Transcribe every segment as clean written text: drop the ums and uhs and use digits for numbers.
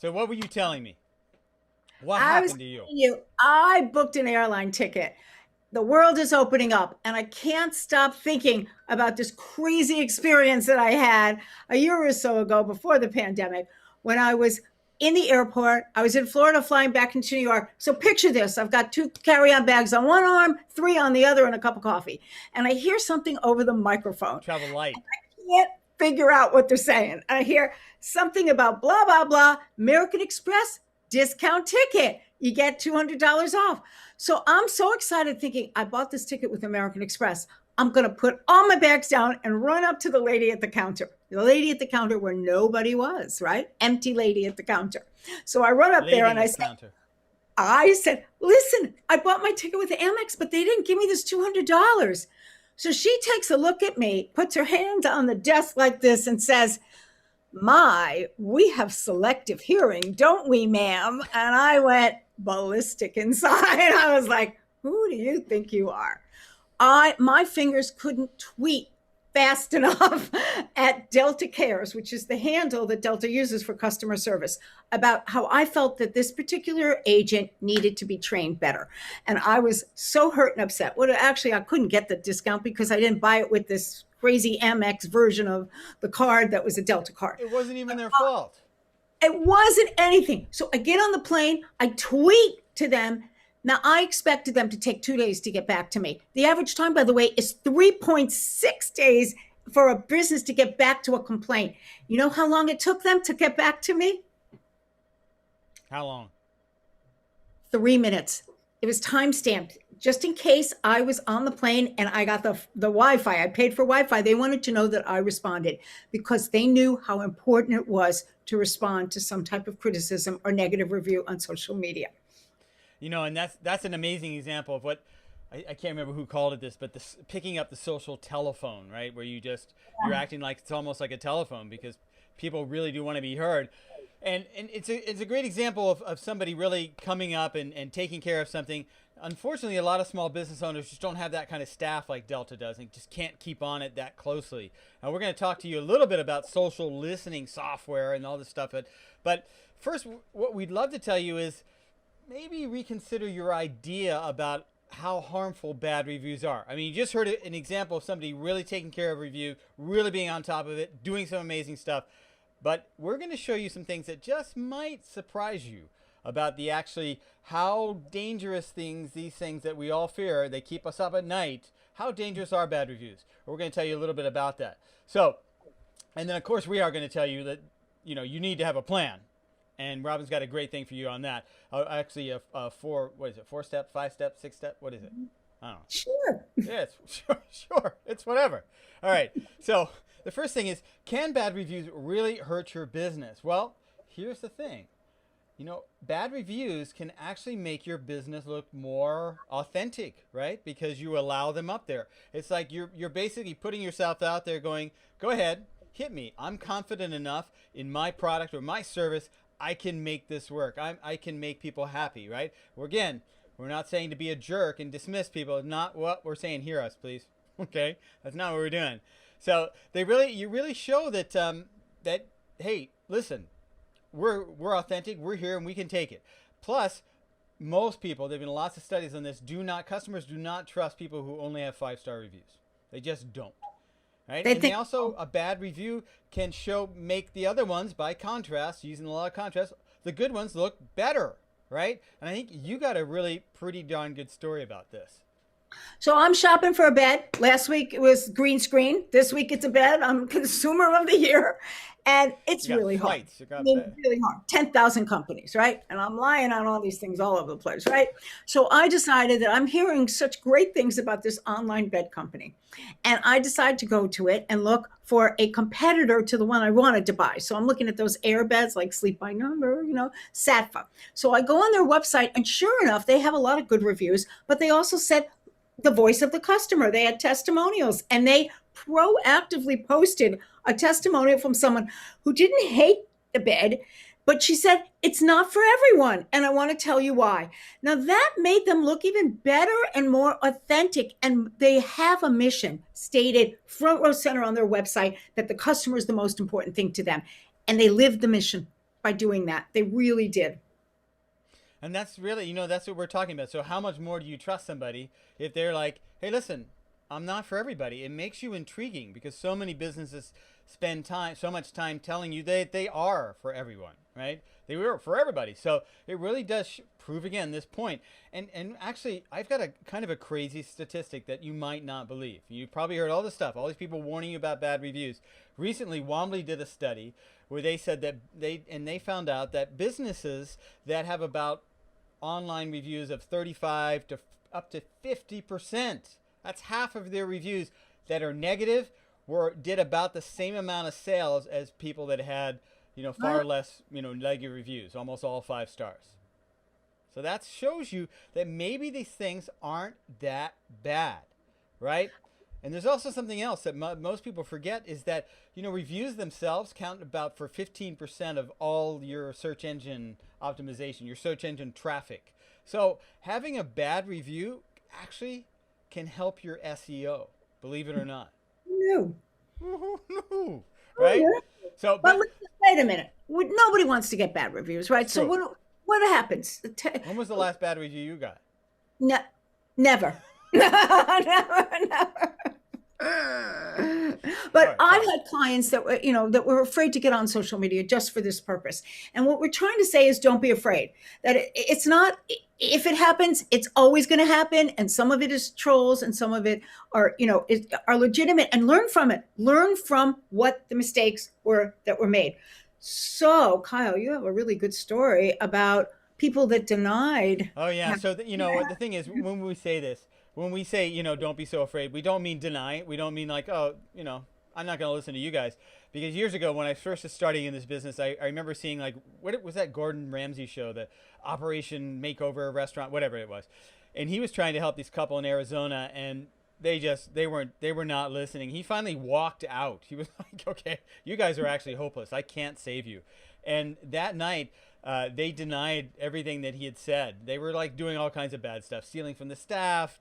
So what were you telling me? What I was happened to you? telling you, I booked an airline ticket. The world is opening up, and I can't stop thinking about this crazy experience that I had a year or so ago before the pandemic when I was in the airport. I was in Florida flying back into New York. So picture this: I've got two carry on bags on one arm, three on the other, and a cup of coffee. And I hear something over the microphone. Travel light. Can't figure out what they're saying. I hear something about blah, blah, blah, American Express discount ticket. You get $200 off. So I'm so excited thinking, I bought this ticket with American Express. I'm going to put all my bags down and run up to the lady at the counter. The lady at the counter where nobody was, right? Empty lady at the counter. So I run up there Lady and at the counter. I said, listen, I bought my ticket with Amex, but they didn't give me this $200. So she takes a look at me, puts her hand on the desk like this, and says, my, we have selective hearing, don't we, ma'am? And I went ballistic inside. I was like, who do you think you are? My fingers couldn't tweet fast enough at Delta Cares, which is the handle that Delta uses for customer service, about how I felt that this particular agent needed to be trained better. And I was so hurt and upset. Well, actually, I couldn't get the discount because I didn't buy it with this crazy Amex version of the card that was a Delta card. It wasn't even their fault. It wasn't anything. So I get on the plane, I tweet to them. Now, I expected them to take 2 days to get back to me. The average time, by the way, is 3.6 days for a business to get back to a complaint. You know how long it took them to get back to me? How long? 3 minutes. It was time stamped. Just in case I was on the plane and I got the Wi-Fi, I paid for Wi-Fi. They wanted to know that I responded because they knew how important it was to respond to some type of criticism or negative review on social media. You know, and that's an amazing example of what I can't remember who called it this, but this picking up the social telephone, right? Where you're acting like it's almost like a telephone because people really do want to be heard. And it's a great example of somebody really coming up and taking care of something. Unfortunately, a lot of small business owners just don't have that kind of staff like Delta does and just can't keep on it that closely. And we're going to talk to you a little bit about social listening software and all this stuff. But first, what we'd love to tell you is maybe reconsider your idea about how harmful bad reviews are. I mean, you just heard an example of somebody really taking care of a review, really being on top of it, doing some amazing stuff. But we're going to show you some things that just might surprise you about the actually how dangerous these things that we all fear, they keep us up at night. How dangerous are bad reviews? We're going to tell you a little bit about that. So, and then of course we are going to tell you that, you know, you need to have a plan. And Robin's got a great thing for you on that. Actually, what is it? 4-step, 5-step, 6-step? What is it? I don't know. Sure. Yeah, sure. It's whatever. All right. So the first thing is, can bad reviews really hurt your business? Well, here's the thing. You know, bad reviews can actually make your business look more authentic, right? Because you allow them up there. It's like you're basically putting yourself out there going, go ahead, hit me. I'm confident enough in my product or my service. I can make this work. I can make people happy, right? We're not saying to be a jerk and dismiss people. It's not what we're saying. Hear us, please. Okay? That's not what we're doing. So you really show that that hey, listen, we're authentic. We're here and we can take it. Plus, most people, there've been lots of studies on this. Customers do not trust people who only have 5-star reviews. They just don't. Right? And they also, a bad review can make the other ones, by contrast, using a lot of contrast, the good ones look better, right? And I think you got a really pretty darn good story about this. So I'm shopping for a bed. Last week it was green screen. This week it's a bed. I'm consumer of the year. And it's really hard. I mean, really hard. 10,000 companies, right? And I'm lying on all these things all over the place, right? So I decided that I'm hearing such great things about this online bed company. And I decided to go to it and look for a competitor to the one I wanted to buy. So I'm looking at those air beds like Sleep by Number, Saatva. So I go on their website and sure enough, they have a lot of good reviews, but they also said the voice of the customer. They had testimonials and they proactively posted a testimonial from someone who didn't hate the bed, but she said, it's not for everyone. And I want to tell you why. Now that made them look even better and more authentic. And they have a mission stated front row center on their website that the customer is the most important thing to them. And they lived the mission. by doing that. They really did. And that's really, that's what we're talking about. So how much more do you trust somebody if they're like, hey, listen, I'm not for everybody. It makes you intriguing because so many businesses spend so much time telling you they are for everyone, right? They were for everybody. So it really does prove again this point. And actually, I've got a kind of a crazy statistic that you might not believe. You probably heard all this stuff, all these people warning you about bad reviews. Recently, Wombly did a study where they said that they found out that businesses that have about online reviews of 35 to up to 50%, that's half of their reviews that are negative, did about the same amount of sales as people that had, far less, negative reviews, almost all 5 stars. So that shows you that maybe these things aren't that bad, right? And there's also something else that most people forget is that, reviews themselves count about for 15% of all your search engine optimization, your search engine traffic. So having a bad review actually can help your SEO, believe it or not. No. No. Right? So, but wait a minute. Nobody wants to get bad reviews, right? So what happens? When was the last bad review you got? No, never. Never. But I've had clients that were, that were afraid to get on social media just for this purpose. And what we're trying to say is don't be afraid. That it's not, if it happens, it's always going to happen. And some of it is trolls and some of it are, are legitimate, and learn from it. Learn from what the mistakes were that were made. So, Kyle, you have a really good story about people that denied. Oh, yeah. So, the thing is, when we say this, when we say, don't be so afraid, we don't mean deny it. We don't mean like, oh, I'm not going to listen to you guys. Because years ago, when I first was starting in this business, I remember seeing like, what was that Gordon Ramsay show, the Operation Makeover Restaurant, whatever it was. And he was trying to help this couple in Arizona, and they were not listening. He finally walked out. He was like, okay, you guys are actually hopeless. I can't save you. And that night, they denied everything that he had said. They were like doing all kinds of bad stuff, stealing from the staff,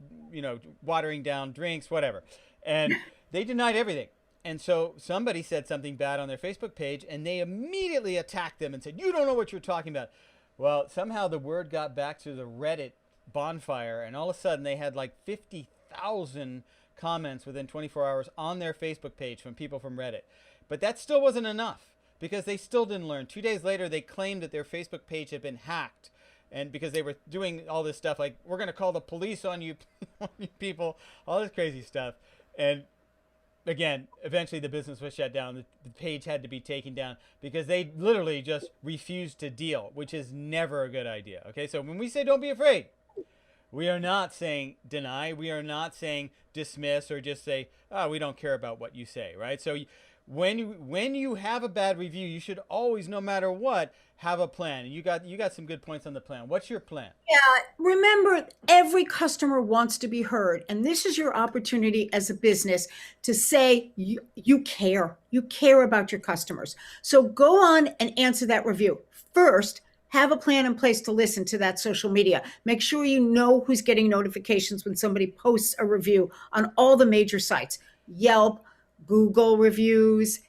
watering down drinks, whatever. And they denied everything. And so somebody said something bad on their Facebook page, and they immediately attacked them and said, you don't know what you're talking about. Well, somehow the word got back to the Reddit bonfire, and all of a sudden they had like 50,000 comments within 24 hours on their Facebook page from people from Reddit. But that still wasn't enough, because they still didn't learn. 2 days later, they claimed that their Facebook page had been hacked. And because they were doing all this stuff, like, we're going to call the police on you, on you people, all this crazy stuff. And again, eventually the business was shut down. The page had to be taken down because they literally just refused to deal, which is never a good idea. Okay, so when we say don't be afraid, we are not saying deny. We are not saying dismiss or just say, oh, we don't care about what you say, right? So when you have a bad review, you should always, no matter what, have a plan. And you got some good points on the plan. What's your plan? Yeah, remember, every customer wants to be heard, and this is your opportunity as a business to say you care. You care about your customers. So go on and answer that review. First, have a plan in place to listen to that social media. Make sure you know who's getting notifications when somebody posts a review on all the major sites: Yelp, Google reviews,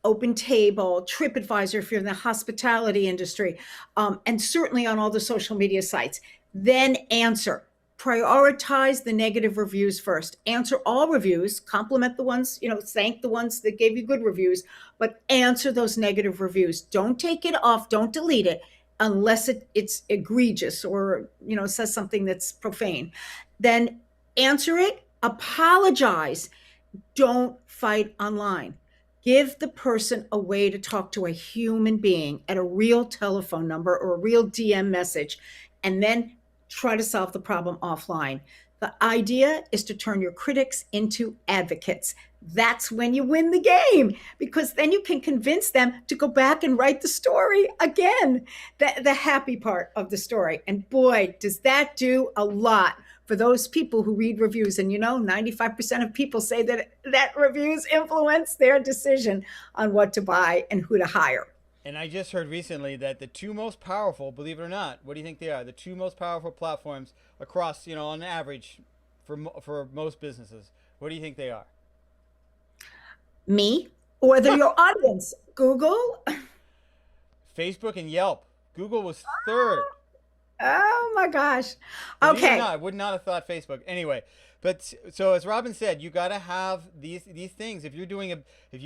OpenTable, TripAdvisor if you're in the hospitality industry, and certainly on all the social media sites. Then answer. Prioritize the negative reviews first. Answer all reviews, compliment the ones, thank the ones that gave you good reviews, but answer those negative reviews. Don't take it off, don't delete it unless it's egregious or, says something that's profane. Then answer it, apologize. Don't fight online. Give the person a way to talk to a human being at a real telephone number or a real DM message, and then try to solve the problem offline. The idea is to turn your critics into advocates. That's when you win the game, because then you can convince them to go back and write the story again, the happy part of the story. And boy, does that do a lot for those people who read reviews. And 95% of people say that reviews influence their decision on what to buy and who to hire. And I just heard recently that the two most powerful, believe it or not, what do you think they are? The two most powerful platforms across, on average, for most businesses. What do you think they are? Me or your audience? Google? Facebook and Yelp. Google was third. Oh my gosh. Okay. I would not have thought Facebook. Anyway, but so as Robin said, you got to have these things. If you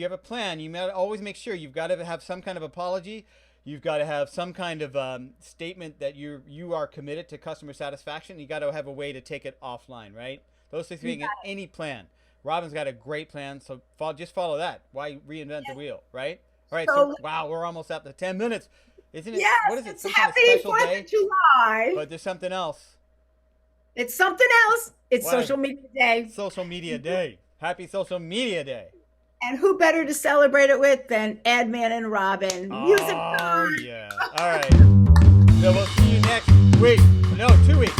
have a plan, you always make sure you've got to have some kind of apology. You've got to have some kind of statement that you are committed to customer satisfaction. You got to have a way to take it offline, right? Those things being in any plan. Robin's got a great plan, so just follow that. Why reinvent the wheel, right? All right. So wow, we're almost up to 10 minutes. Isn't it? Yes, what is it? It's some happy kind of special 4th day? of July. But there's something else. It's something else. It's Social Media Day. Social Media Day. Happy Social Media Day. And who better to celebrate it with than Edman and Robin? Music time. Oh, yeah. All right. So we'll see you next week. No, 2 weeks.